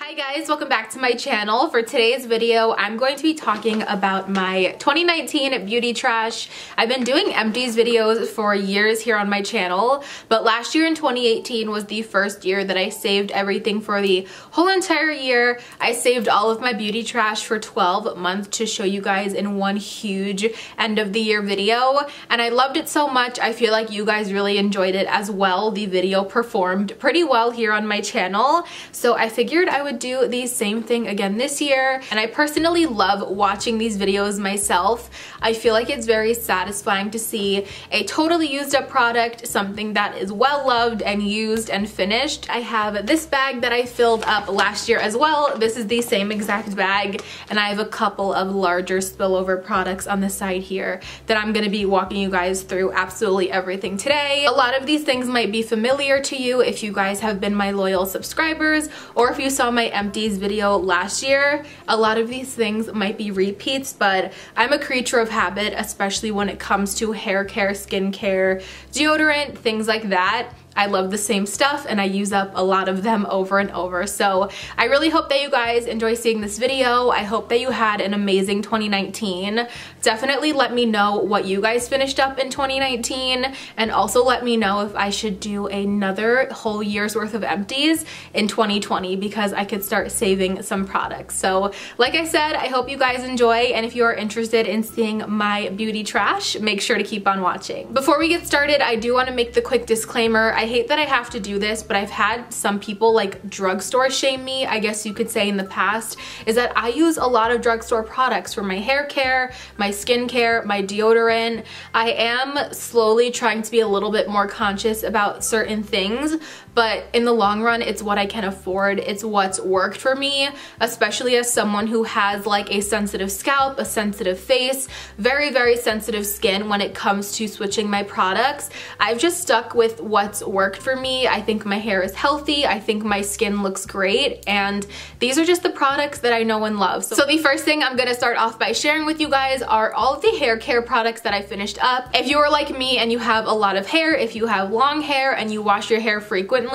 Hi guys, welcome back to my channel. For today's video, I'm going to be talking about my 2019 beauty trash. I've been doing empties videos for years here on my channel, but last year in 2018 was the first year that I saved everything for the whole entire year. I saved all of my beauty trash for 12 months to show you guys in one huge end of the year video, and I loved it so much. I feel like you guys really enjoyed it as well. The video performed pretty well here on my channel, so I figured I would do the same thing again this year. And I personally love watching these videos myself. I feel like it's very satisfying to see a totally used up product, something that is well loved and used and finished. I have this bag that I filled up last year as well. This is the same exact bag, and I have a couple of larger spillover products on the side here that I'm going to be walking you guys through absolutely everything today. A lot of these things might be familiar to you if you guys have been my loyal subscribers, or if you saw my empties video last year. A lot of these things might be repeats, but I'm a creature of habit, especially when it comes to hair care, skincare, deodorant, things like that. I love the same stuff and I use up a lot of them over and over. So I really hope that you guys enjoy seeing this video. I hope that you had an amazing 2019. Definitely let me know what you guys finished up in 2019, and also let me know if I should do another whole year's worth of empties in 2020, because I could start saving some products. So like I said, I hope you guys enjoy, and if you are interested in seeing my beauty trash, make sure to keep on watching. Before we get started, I do want to make the quick disclaimer. I hate that I have to do this, but I've had some people like drugstore shame me, I guess you could say, in the past, is that I use a lot of drugstore products for my hair care, my skincare, my deodorant. I am slowly trying to be a little bit more conscious about certain things, but in the long run, it's what I can afford. It's what's worked for me, especially as someone who has like a sensitive scalp, a sensitive face, very, very sensitive skin when it comes to switching my products. I've just stuck with what's worked for me. I think my hair is healthy. I think my skin looks great, and these are just the products that I know and love. So the first thing I'm gonna start off by sharing with you guys are all of the hair care products that I finished up. If you are like me and you have a lot of hair, if you have long hair and you wash your hair frequently,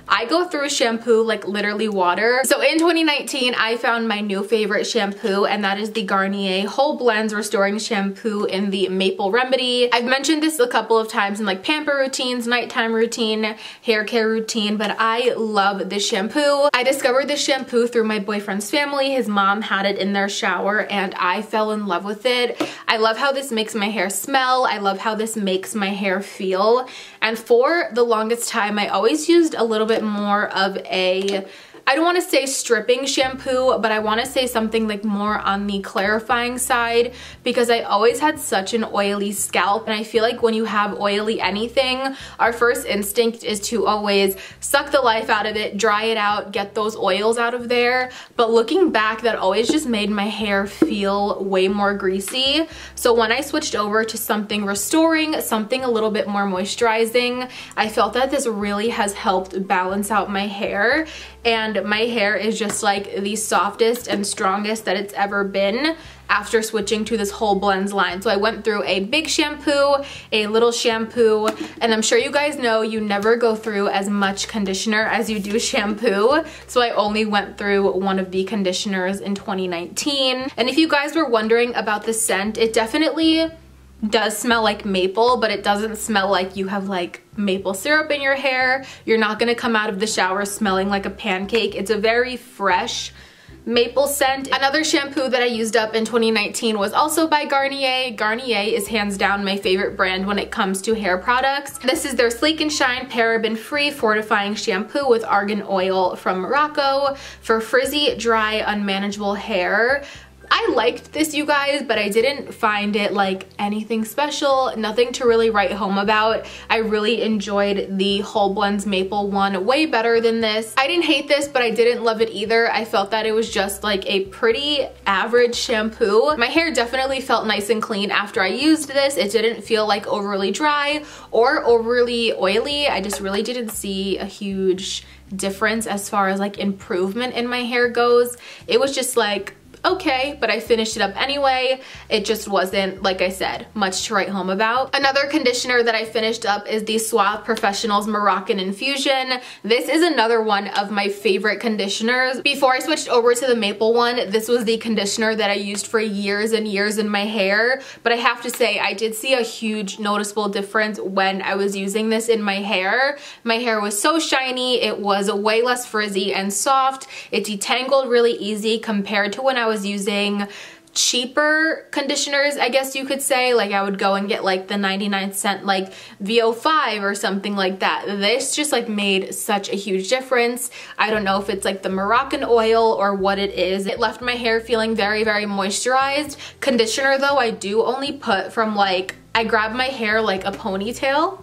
I go through a shampoo like literally water. So in 2019, I found my new favorite shampoo, and that is the Garnier Whole Blends Restoring Shampoo in the Maple Remedy. I've mentioned this a couple of times in like pamper routines, nighttime routine, hair care routine, but I love this shampoo. I discovered this shampoo through my boyfriend's family. His mom had it in their shower and I fell in love with it. I love how this makes my hair smell. I love how this makes my hair feel. And for the longest time, I always used a little bit more of a, I don't want to say stripping shampoo, but I want to say something like more on the clarifying side, because I always had such an oily scalp, and I feel like when you have oily anything, our first instinct is to always suck the life out of it, dry it out, get those oils out of there. But looking back, that always just made my hair feel way more greasy. So when I switched over to something restoring, something a little bit more moisturizing, I felt that this really has helped balance out my hair. And my hair is just like the softest and strongest that it's ever been after switching to this whole blends line. So I went through a big shampoo, a little shampoo, and I'm sure you guys know you never go through as much conditioner as you do shampoo. So I only went through one of the conditioners in 2019. And if you guys were wondering about the scent, it definitely does smell like maple, but it doesn't smell like you have like maple syrup in your hair. You're not gonna come out of the shower smelling like a pancake. It's a very fresh maple scent. Another shampoo that I used up in 2019 was also by Garnier. Garnier is hands down my favorite brand when it comes to hair products. This is their Sleek and Shine paraben free fortifying shampoo with argan oil from Morocco for frizzy, dry, unmanageable hair. I liked this, you guys, but I didn't find it like anything special, nothing to really write home about. I really enjoyed the Whole Blends Maple one way better than this. I didn't hate this, but I didn't love it either. I felt that it was just like a pretty average shampoo. My hair definitely felt nice and clean after I used this. It didn't feel like overly dry or overly oily. I just really didn't see a huge difference as far as like improvement in my hair goes. It was just like okay, but I finished it up anyway. It just wasn't, like I said, much to write home about. Another conditioner that I finished up is the Suave Professional's Moroccan Infusion. This is another one of my favorite conditioners. Before I switched over to the maple one, this was the conditioner that I used for years and years in my hair, but I have to say I did see a huge noticeable difference when I was using this in my hair. My hair was so shiny, it was way less frizzy and soft. It detangled really easy compared to when I was using cheaper conditioners, I guess you could say. Like I would go and get like the 99-cent like VO5 or something like that. This just like made such a huge difference. I don't know if it's like the Moroccan oil or what it is. It left my hair feeling very, very moisturized. Conditioner though, I do only put from like, I grab my hair like a ponytail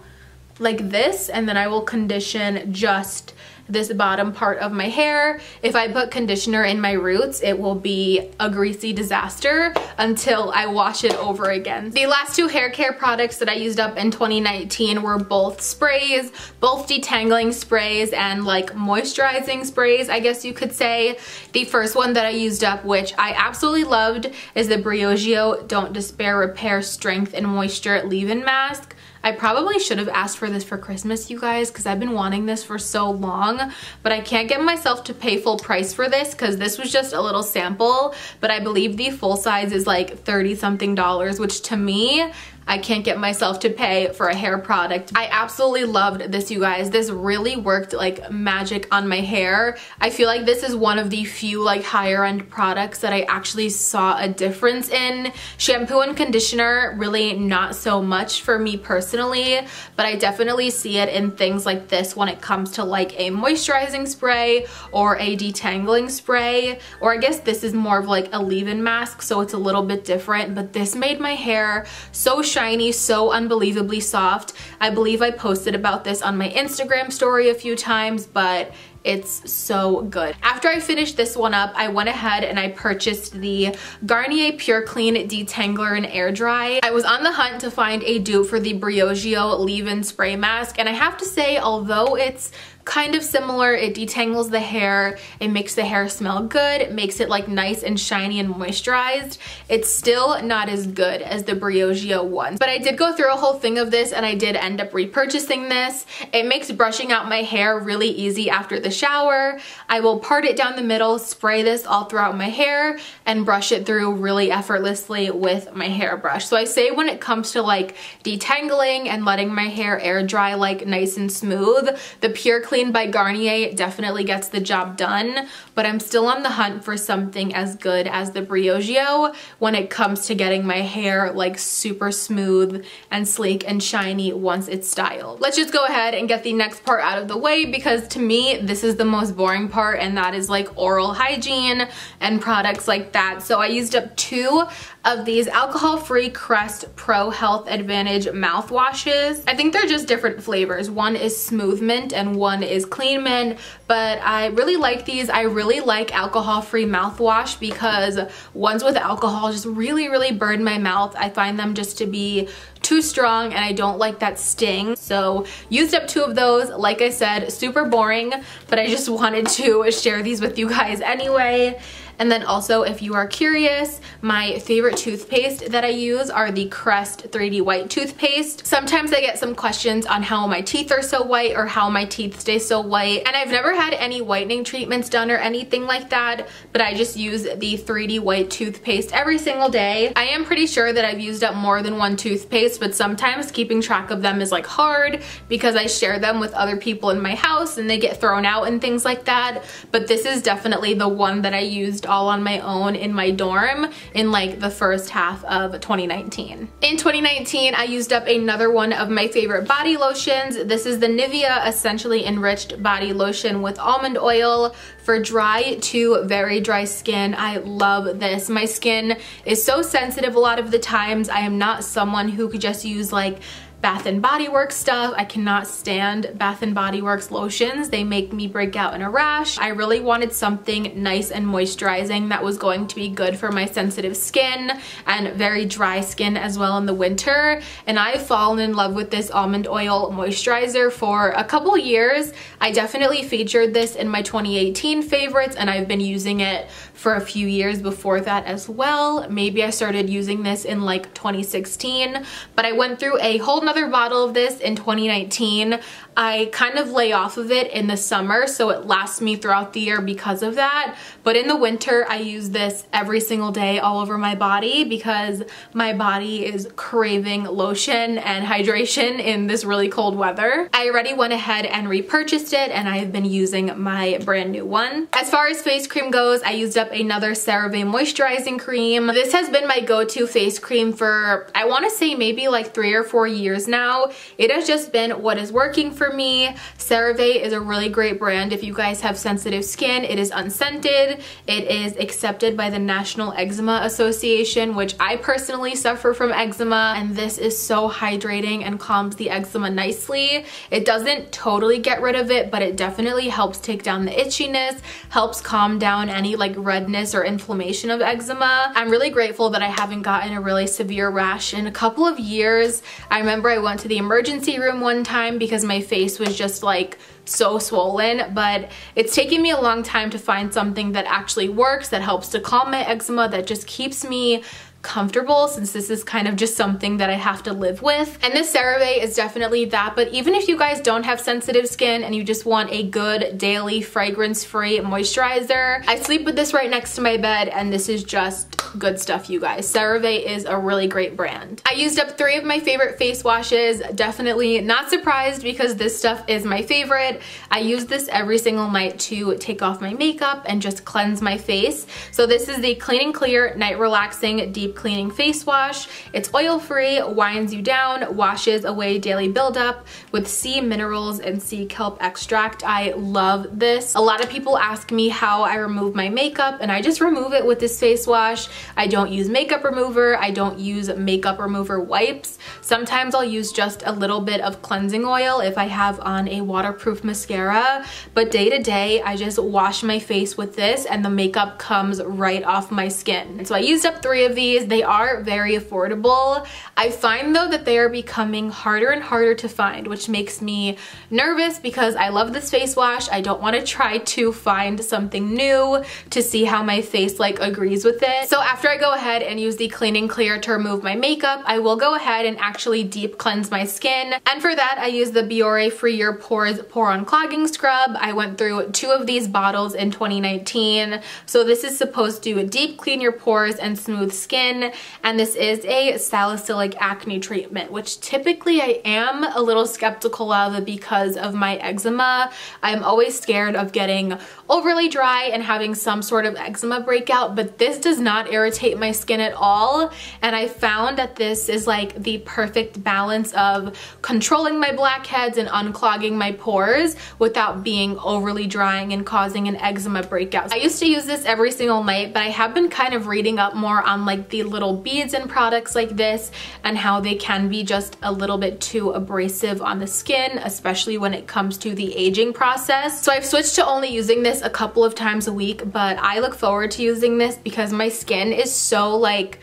like this, and then I will condition just this bottom part of my hair. If I put conditioner in my roots, it will be a greasy disaster until I wash it over again. The last two hair care products that I used up in 2019 were both sprays, both detangling sprays and like moisturizing sprays, I guess you could say. The first one that I used up, which I absolutely loved, is the Briogeo Don't Despair Repair Strength and Moisture Leave-In Mask. I probably should have asked for this for Christmas, you guys, because I've been wanting this for so long, but I can't get myself to pay full price for this because this was just a little sample, but I believe the full size is like $30-something, which to me, I can't get myself to pay for a hair product. I absolutely loved this, you guys. This really worked like magic on my hair. I feel like this is one of the few like higher end products that I actually saw a difference in. Shampoo and conditioner, really not so much for me personally, but I definitely see it in things like this when it comes to like a moisturizing spray or a detangling spray, or I guess this is more of like a leave-in mask, so it's a little bit different, but this made my hair so shiny, so unbelievably soft. I believe I posted about this on my Instagram story a few times, but it's so good. After I finished this one up, I went ahead and I purchased the Garnier Pure Clean Detangler and Air Dry. I was on the hunt to find a dupe for the Briogeo Leave-In Spray Mask, and I have to say, although it's kind of similar, it detangles the hair, it makes the hair smell good, it makes it like nice and shiny and moisturized, it's still not as good as the Briogeo one. But I did go through a whole thing of this and I did end up repurchasing this. It makes brushing out my hair really easy after the shower. I will part it down the middle, spray this all throughout my hair, and brush it through really effortlessly with my hairbrush. So I say when it comes to like detangling and letting my hair air dry like nice and smooth, the Pure Clean by Garnier definitely gets the job done, but I'm still on the hunt for something as good as the Briogeo when it comes to getting my hair like super smooth and sleek and shiny once it's styled. Let's just go ahead and get the next part out of the way, because to me this is the most boring part, and that is like oral hygiene and products like that. So I used up two of these alcohol-free Crest Pro Health Advantage mouthwashes. I think they're just different flavors. One is smooth mint and one is clean mint, but I really like these. I really like alcohol-free mouthwash because ones with alcohol just really burn my mouth. I find them just to be too strong and I don't like that sting. So used up two of those. Like I said, super boring, but I just wanted to share these with you guys anyway. And then also, if you are curious, my favorite toothpaste that I use are the Crest 3D White toothpaste. Sometimes I get some questions on how my teeth are so white or how my teeth stay so white. And I've never had any whitening treatments done or anything like that, but I just use the 3D White toothpaste every single day. I am pretty sure that I've used up more than one toothpaste, but sometimes keeping track of them is like hard because I share them with other people in my house and they get thrown out and things like that. But this is definitely the one that I used all on my own in my dorm in like the first half of 2019. In 2019, I used up another one of my favorite body lotions. This is the Nivea Essentially Enriched Body Lotion with almond oil for dry to very dry skin. I love this. My skin is so sensitive a lot of the times. I am not someone who could just use like Bath and Body Works stuff. I cannot stand Bath and Body Works lotions. They make me break out in a rash. I really wanted something nice and moisturizing that was going to be good for my sensitive skin and very dry skin as well in the winter. And I've fallen in love with this Almond Oil Moisturizer for a couple years. I definitely featured this in my 2018 favorites, and I've been using it for a few years before that as well. Maybe I started using this in like 2016, but I went through a whole nother bottle of this in 2019. I kind of lay off of it in the summer, so it lasts me throughout the year because of that. But in the winter, I use this every single day all over my body because my body is craving lotion and hydration in this really cold weather. I already went ahead and repurchased it, and I've been using my brand new one. As far as face cream goes, I used up another Cerave moisturizing cream. This has been my go-to face cream for, I want to say maybe like 3 or 4 years now. It has just been what is working for me. Cerave is a really great brand if you guys have sensitive skin. It is unscented. It is accepted by the National Eczema Association, which I personally suffer from eczema, and this is so hydrating and calms the eczema nicely. It doesn't totally get rid of it, but it definitely helps take down the itchiness, helps calm down any like redness or inflammation of eczema. I'm really grateful that I haven't gotten a really severe rash in a couple of years. I remember I went to the emergency room one time because my face was just like so swollen, but it's taken me a long time to find something that actually works, that helps to calm my eczema, that just keeps me comfortable, since this is kind of just something that I have to live with. And this Cerave is definitely that. But even if you guys don't have sensitive skin and you just want a good daily fragrance-free moisturizer, I sleep with this right next to my bed, and this is just good stuff, you guys. Cerave is a really great brand. I used up 3 of my favorite face washes. Definitely not surprised because this stuff is my favorite. I use this every single night to take off my makeup and just cleanse my face. So this is the Clean and Clear Night Relaxing Deep Cleaning Face Wash. It's oil-free, winds you down, washes away daily buildup with sea minerals and sea kelp extract. I love this. A lot of people ask me how I remove my makeup, and I just remove it with this face wash. I don't use makeup remover. I don't use makeup remover wipes. Sometimes I'll use just a little bit of cleansing oil if I have on a waterproof mascara, but day to day I just wash my face with this and the makeup comes right off my skin. So I used up 3 of these. They are very affordable. I find though that they are becoming harder and harder to find, which makes me nervous because I love this face wash. I don't want to try to find something new to see how my face like agrees with it. So after I go ahead and use the Clean and Clear to remove my makeup, I will go ahead and actually deep cleanse my skin. And for that, I use the Biore Free Your Pores Pore Unclogging Scrub. I went through 2 of these bottles in 2019. So this is supposed to deep clean your pores and smooth skin. And this is a salicylic acne treatment, which typically I am a little skeptical of because of my eczema. I'm always scared of getting overly dry and having some sort of eczema breakout, but this does not irritate my skin at all. And I found that this is like the perfect balance of controlling my blackheads and unclogging my pores without being overly drying and causing an eczema breakout. I used to use this every single night, but I have been kind of reading up more on like the little beads in products like this and how they can be just a little bit too abrasive on the skin, especially when it comes to the aging process. So I've switched to only using this a couple of times a week, but I look forward to using this because my skin is so like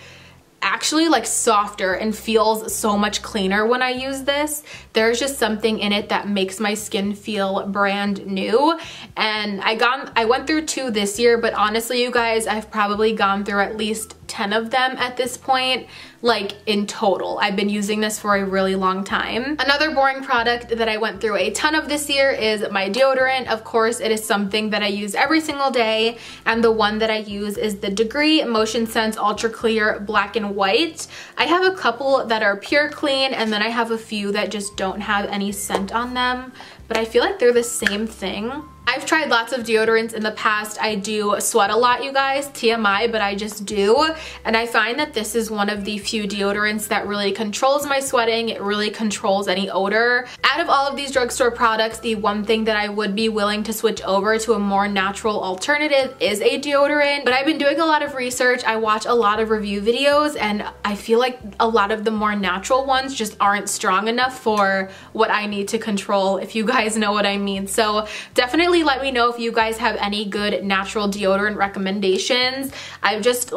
actually like softer and feels so much cleaner when I use this. There's just something in it that makes my skin feel brand new. And I went through 2 this year, but honestly you guys, I've probably gone through at least 10 of them at this point, like in total. I've been using this for a really long time. Another boring product that I went through a ton of this year is my deodorant. Of course, it is something that I use every single day, and the one that I use is the Degree Motion Sense Ultra Clear Black and White. I have a couple that are pure clean, and then I have a few that just don't have any scent on them, but I feel like they're the same thing. I've tried lots of deodorants in the past. I do sweat a lot, you guys, TMI, but I just do. And I find that this is one of the few deodorants that really controls my sweating. It really controls any odor. Out of all of these drugstore products, the one thing that I would be willing to switch over to a more natural alternative is a deodorant. But I've been doing a lot of research. I watch a lot of review videos, and I feel like a lot of the more natural ones just aren't strong enough for what I need to control, if you guys know what I mean. So definitely let me know if you guys have any good natural deodorant recommendations. I'm just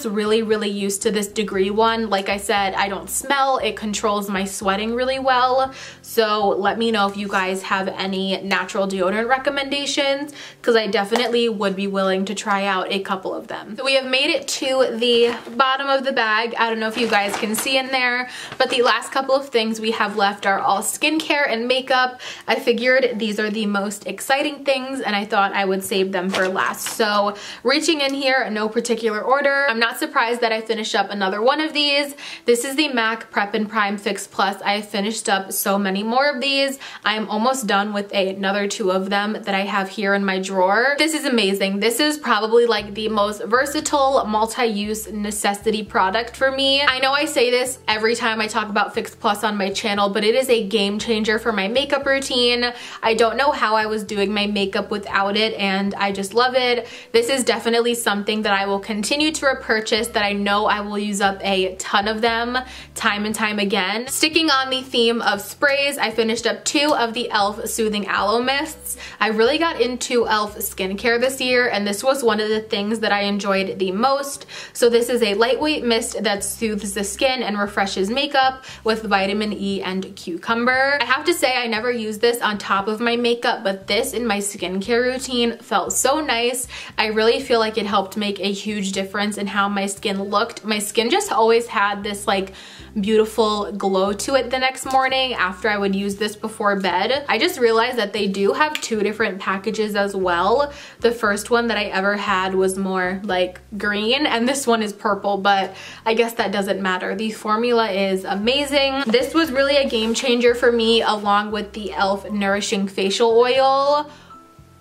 really used to this Degree one. Like I said, I don't smell. It controls my sweating really well. So let me know if you guys have any natural deodorant recommendations, because I definitely would be willing to try out a couple of them. So we have made it to the bottom of the bag. I don't know if you guys can see in there, but the last couple of things we have left are all skincare and makeup. I figured these are the most exciting things, and I thought I would save them for last. So reaching in here, no particular order. I'm not surprised that I finished up another one of these. This is the MAC Prep and Prime Fix Plus. I have finished up so many more of these. I'm almost done with another 2 of them that I have here in my drawer. This is amazing. This is probably like the most versatile, multi-use necessity product for me. I know I say this every time I talk about Fix Plus on my channel, but it is a game changer for my makeup routine. I don't know how I was doing my makeup without it, and I just love it. This is definitely something that I will continue to repurchase, that I know I will use up a ton of them time and time again. Sticking on the theme of sprays, I finished up 2 of the e.l.f. Soothing Aloe Mists. I really got into e.l.f. skincare this year, and this was one of the things that I enjoyed the most. So this is a lightweight mist that soothes the skin and refreshes makeup with vitamin E and cucumber. I have to say, I never use this on top of my makeup, but this in my skincare routine felt so nice. I really feel like it helped make a huge difference in how my skin looked. My skin just always had this like beautiful glow to it the next morning after I would use this before bed. I just realized that they do have 2 different packages as well. The first one that I ever had was more like green, and this one is purple, but I guess that doesn't matter. The formula is amazing. This was really a game changer for me, along with the e.l.f. Nourishing Facial Oil.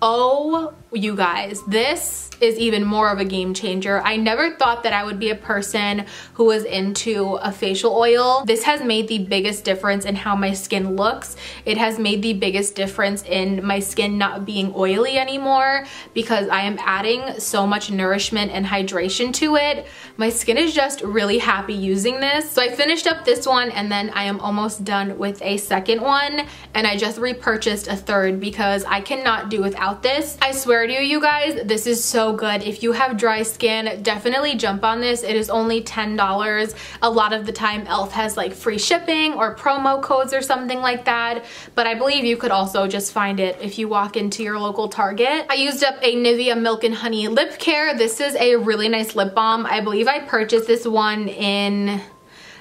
Oh, you guys, this is even more of a game changer. I never thought that I would be a person who was into a facial oil. This has made the biggest difference in how my skin looks. It has made the biggest difference in my skin not being oily anymore, because I am adding so much nourishment and hydration to it. My skin is just really happy using this. So I finished up this one, and then I am almost done with a second one, and I just repurchased a third because I cannot do without this. I swear to you guys, this is so good. If you have dry skin, definitely jump on this. It is only $10. A lot of the time e.l.f. has like free shipping or promo codes or something like that, but I believe you could also just find it if you walk into your local Target. I used up a Nivea Milk and Honey lip care. This is a really nice lip balm. I believe I purchased this one in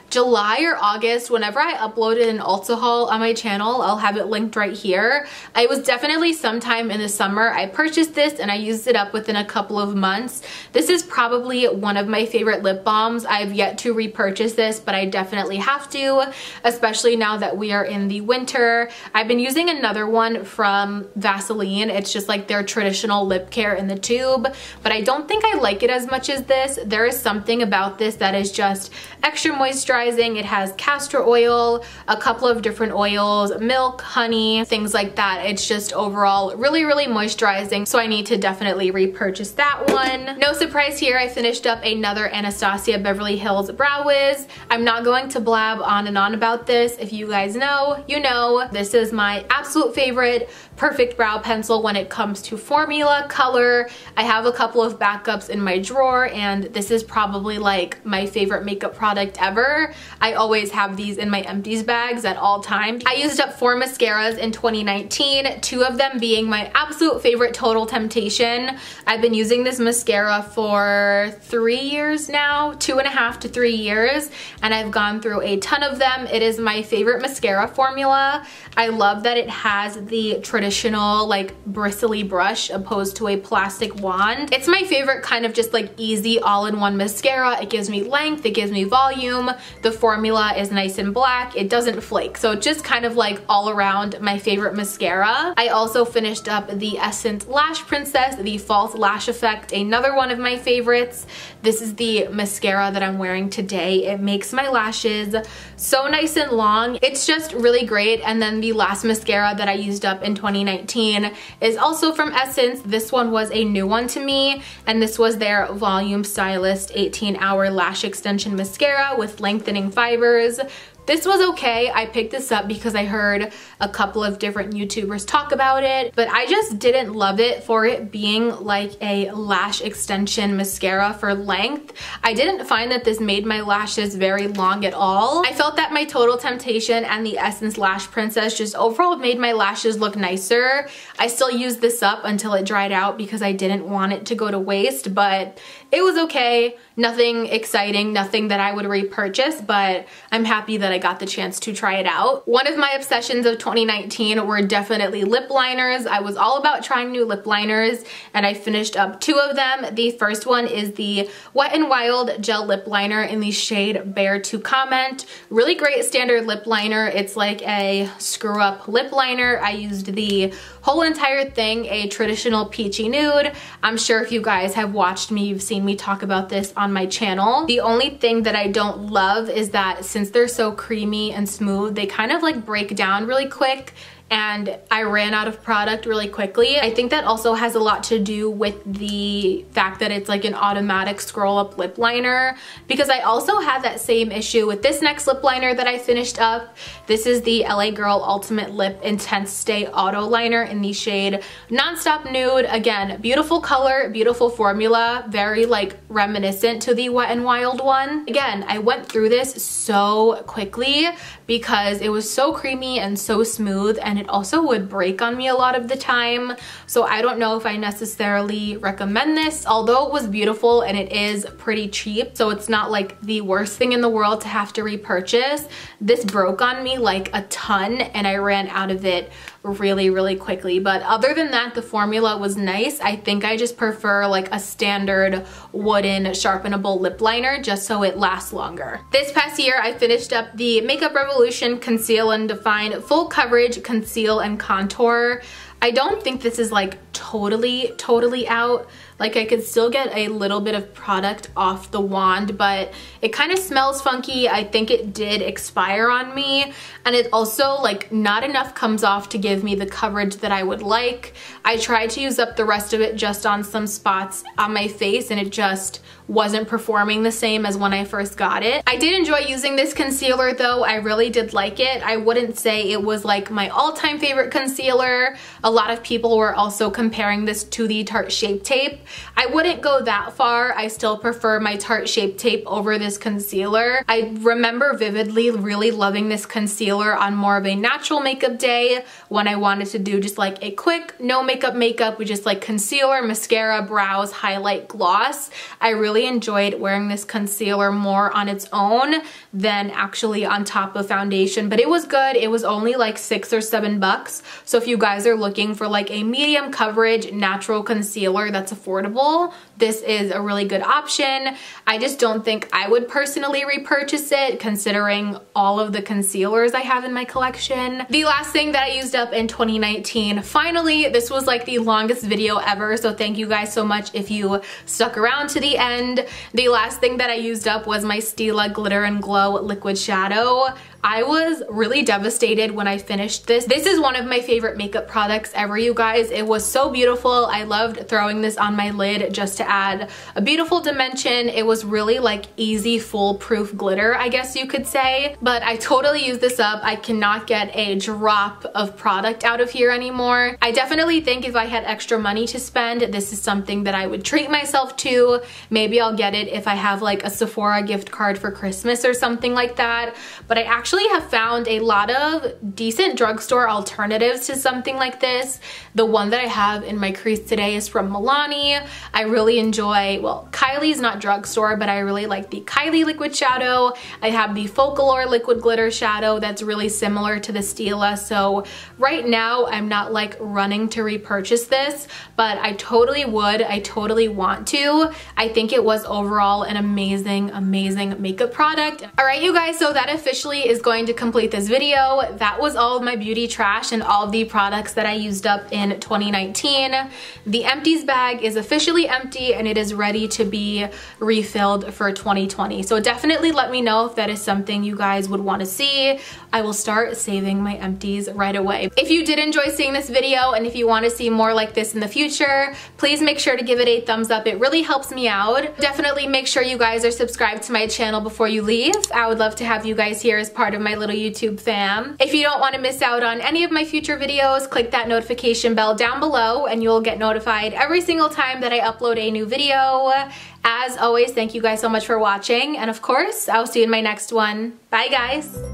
July or August. Whenever I uploaded an Ulta haul on my channel, I'll have it linked right here. It was definitely sometime in the summer I purchased this, and I used it up within a couple of months. This is probably one of my favorite lip balms. I've yet to repurchase this, but I definitely have to, especially now that we are in the winter. I've been using another one from Vaseline. It's just like their traditional lip care in the tube, but I don't think I like it as much as this. There is something about this that is just extra moisturizing. It has castor oil, a couple of different oils, milk, honey, things like that. It's just overall really, really moisturizing. So I need to definitely repurchase that one. No surprise here, I finished up another Anastacio Beverly Hills Brow Wiz. I'm not going to blab on and on about this. If you guys know, you know. This is my absolute favorite perfect brow pencil when it comes to formula, color. I have a couple of backups in my drawer, and this is probably like my favorite makeup product ever. I always have these in my empties bags at all times. I used up 4 mascaras in 2019, 2 of them being my absolute favorite, Total Temptation. I've been using this mascara for 3 years now, 2.5 to 3 years, and I've gone through a ton of them. It is my favorite mascara formula. I love that it has the traditional traditional like bristly brush opposed to a plastic wand. It's my favorite kind of just like easy all-in-one mascara. It gives me length, it gives me volume. The formula is nice and black. It doesn't flake. So just kind of like all around my favorite mascara. I also finished up the Essence Lash Princess, the False Lash Effect, another one of my favorites. This is the mascara that I'm wearing today. It makes my lashes so nice and long. It's just really great. And then the last mascara that I used up in 2019 is also from Essence. This one was a new one to me, and this was their Volume Stylist 18-Hour Lash Extension Mascara with lengthening fibers. This was okay. I picked this up because I heard a couple of different YouTubers talk about it, but I just didn't love it for it being like a lash extension mascara for length. I didn't find that this made my lashes very long at all. I felt that my Total Temptation and the Essence Lash Princess just overall made my lashes look nicer. I still used this up until it dried out because I didn't want it to go to waste, but it was okay. Nothing exciting, nothing that I would repurchase, but I'm happy that I got the chance to try it out. One of my obsessions of 2019 were definitely lip liners. I was all about trying new lip liners, and I finished up 2 of them. The first one is the Wet n Wild Gel Lip Liner in the shade Bear to Comment. Really great standard lip liner. It's like a screw up lip liner. I used the whole entire thing, a traditional peachy nude. I'm sure if you guys have watched me, you've seen me talk about this on my channel. The only thing that I don't love is that since they're so creamy and smooth, they kind of like break down really quick, and I ran out of product really quickly. I think that also has a lot to do with the fact that it's like an automatic scroll up lip liner, because I also had that same issue with this next lip liner that I finished up. This is the LA Girl Ultimate Lip Intense Stay Auto Liner in the shade Nonstop Nude. Again, beautiful color, beautiful formula, very like reminiscent to the Wet n Wild one. Again, I went through this so quickly because it was so creamy and so smooth, and it also would break on me a lot of the time. So I don't know if I necessarily recommend this, although it was beautiful and it is pretty cheap, so it's not like the worst thing in the world to have to repurchase. This broke on me like a ton, and I ran out of it really quickly. But other than that, the formula was nice. I think I just prefer like a standard wooden sharpenable lip liner just so it lasts longer. This past year, I finished up the Makeup Revolution Conceal and Define Full Coverage Conceal and Contour. I don't think this is like totally out. Like I could still get a little bit of product off the wand, but it kind of smells funky. I think it did expire on me, and it also like not enough comes off to give me the coverage that I would like. I tried to use up the rest of it just on some spots on my face, and it just wasn't performing the same as when I first got it. I did enjoy using this concealer though. I really did like it. I wouldn't say it was like my all-time favorite concealer. A lot of people were also comparing this to the Tarte Shape Tape. I wouldn't go that far. I still prefer my Tarte Shape Tape over this concealer. I remember vividly really loving this concealer on more of a natural makeup day when I wanted to do just like a quick no makeup with just like concealer, mascara, brows, highlight, gloss. I really enjoyed wearing this concealer more on its own than actually on top of foundation, but it was good. It was only like $6 or $7. So if you guys are looking for like a medium coverage natural concealer that's affordable, this is a really good option. I just don't think I would personally repurchase it considering all of the concealers I have in my collection. The last thing that I used up in 2019, finally, this was like the longest video ever, so thank you guys so much if you stuck around to the end. The last thing that I used up was my Stila Glitter and Glow Liquid Shadow. I was really devastated when I finished this. This is one of my favorite makeup products ever, you guys. It was so beautiful. I loved throwing this on my lid just to add a beautiful dimension. It was really like easy foolproof glitter, I guess you could say. But I totally used this up. I cannot get a drop of product out of here anymore. I definitely think if I had extra money to spend, this is something that I would treat myself to. Maybe I'll get it if I have like a Sephora gift card for Christmas or something like that. But I actually actually have found a lot of decent drugstore alternatives to something like this. The one that I have in my crease today is from Milani. I really enjoy, well, Kylie's not drugstore, but I really like the Kylie liquid shadow. I have the Folklore liquid glitter shadow that's really similar to the Stila. So right now I'm not like running to repurchase this, but I totally would. I totally want to. I think it was overall an amazing makeup product. All right, you guys, so that officially is going to complete this video. That was all of my beauty trash and all of the products that I used up in 2019. The Empties bag is officially empty and it is ready to be refilled for 2020. So definitely let me know if that is something you guys would want to see. I will start saving my empties right away. If you did enjoy seeing this video and if you want to see more like this in the future, please make sure to give it a thumbs up. It really helps me out. Definitely make sure you guys are subscribed to my channel before you leave. I would love to have you guys here as part of my little YouTube fam. If you don't want to miss out on any of my future videos, click that notification bell down below and you'll get notified every single time that I upload a new video. As always, thank you guys so much for watching, and of course, I'll see you in my next one. Bye guys!